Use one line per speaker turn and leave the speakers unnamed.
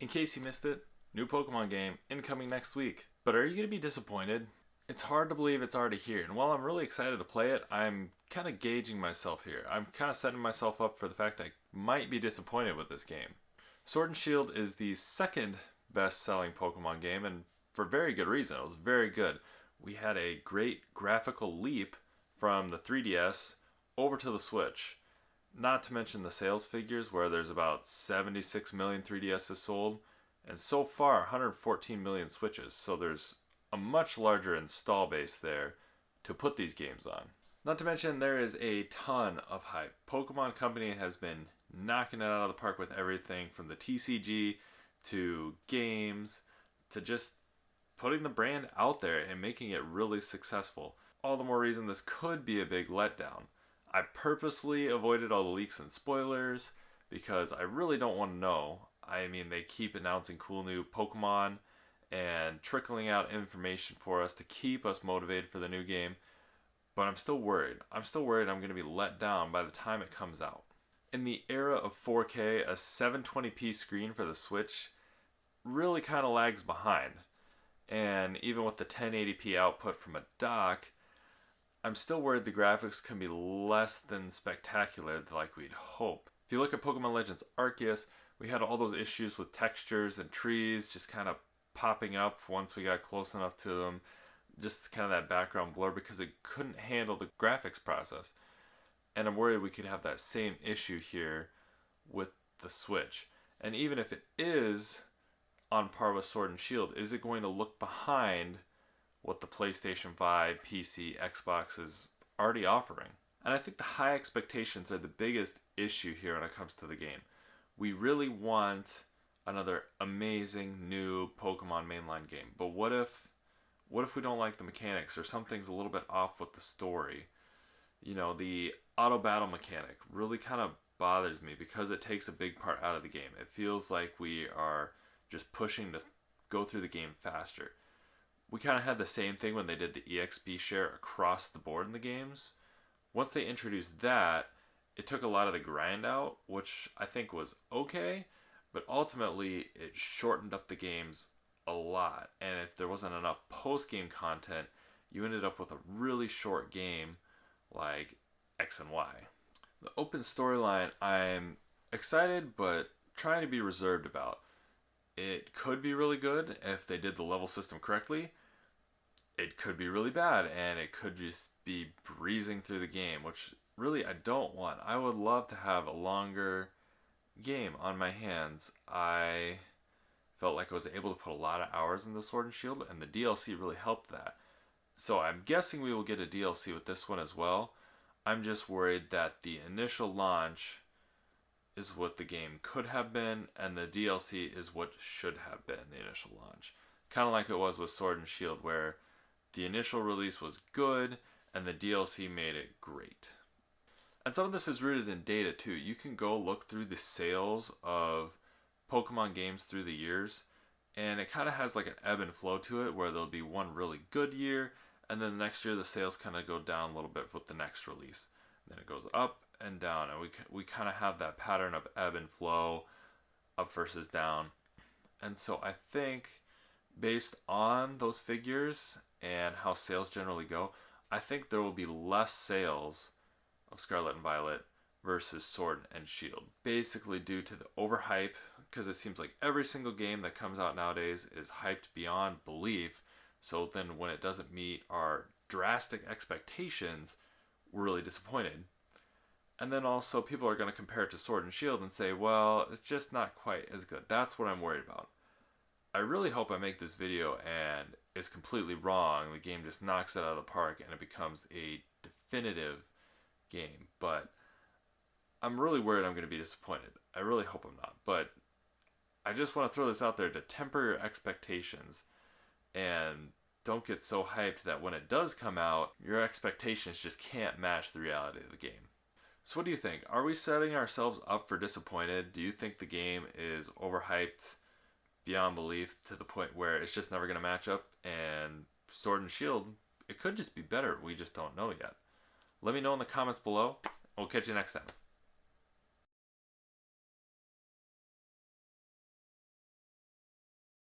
In case you missed it, new Pokemon game incoming next week. But are you going to be disappointed? It's hard to believe it's already here, and while I'm really excited to play it, I'm kind of gauging myself here. I'm kind of setting myself up for the fact I might be disappointed with this game. Sword and Shield is the second best selling Pokemon game, and for very good reason. It was very good. We had a great graphical leap from the 3DS over to the Switch. Not to mention the sales figures, where there's about 76 million 3DSs sold, and so far 114 million Switches. So there's a much larger install base there to put these games on. Not to mention there is a ton of hype. Pokemon Company has been knocking it out of the park with everything from the TCG to games to just putting the brand out there and making it really successful. All the more reason this could be a big letdown. I purposely avoided all the leaks and spoilers because I really don't want to know. I mean, they keep announcing cool new Pokemon and trickling out information for us to keep us motivated for the new game, but I'm still worried. I'm still worried I'm going to be let down by the time it comes out. In the era of 4K, a 720p screen for the Switch really kind of lags behind. And even with the 1080p output from a dock, I'm still worried the graphics can be less than spectacular like we'd hope. If you look at Pokemon Legends Arceus, we had all those issues with textures and trees just kind of popping up once we got close enough to them. Just kind of that background blur because it couldn't handle the graphics process. And I'm worried we could have that same issue here with the Switch. And even if it is on par with Sword and Shield, is it going to look behind what the PlayStation 5, PC, Xbox is already offering? And I think the high expectations are the biggest issue here when it comes to the game. We really want another amazing new Pokemon mainline game, but what if we don't like the mechanics or something's a little bit off with the story? You know, the auto battle mechanic really kind of bothers me because it takes a big part out of the game. It feels like we are just pushing to go through the game faster. We kind of had the same thing when they did the EXP share across the board in the games. Once they introduced that, it took a lot of the grind out, which I think was okay, but ultimately it shortened up the games a lot. And if there wasn't enough post-game content, you ended up with a really short game like X and Y. The open storyline, I'm excited but trying to be reserved about. It could be really good if they did the level system correctly. It could be really bad, and it could just be breezing through the game, which really I don't want. I would love to have a longer game on my hands. I felt like I was able to put a lot of hours into Sword and Shield, and the DLC really helped that. So I'm guessing we will get a DLC with this one as well. I'm just worried that the initial launch is what the game could have been, and the DLC is what should have been the initial launch. Kind of like it was with Sword and Shield, where the initial release was good, and the DLC made it great. And some of this is rooted in data too. You can go look through the sales of Pokemon games through the years, and it kind of has like an ebb and flow to it, where there'll be one really good year, and then the next year the sales kind of go down a little bit with the next release. And then it goes up and down, and we kind of have that pattern of ebb and flow, up versus down. And so I think based on those figures and how sales generally go, I think there will be less sales of Scarlet and Violet versus Sword and Shield. Basically due to the overhype, because it seems like every single game that comes out nowadays is hyped beyond belief. So then when it doesn't meet our drastic expectations, we're really disappointed. And then also people are going to compare it to Sword and Shield and say, well, it's just not quite as good. That's what I'm worried about. I really hope I make this video and it's completely wrong. The game just knocks it out of the park and it becomes a definitive game. But I'm really worried I'm going to be disappointed. I really hope I'm not. But I just want to throw this out there to temper your expectations and don't get so hyped that when it does come out, your expectations just can't match the reality of the game. So what do you think? Are we setting ourselves up for disappointed? Do you think the game is overhyped beyond belief to the point where it's just never going to match up? And Sword and Shield, it could just be better. We just don't know yet. Let me know in the comments below. We'll catch you next time.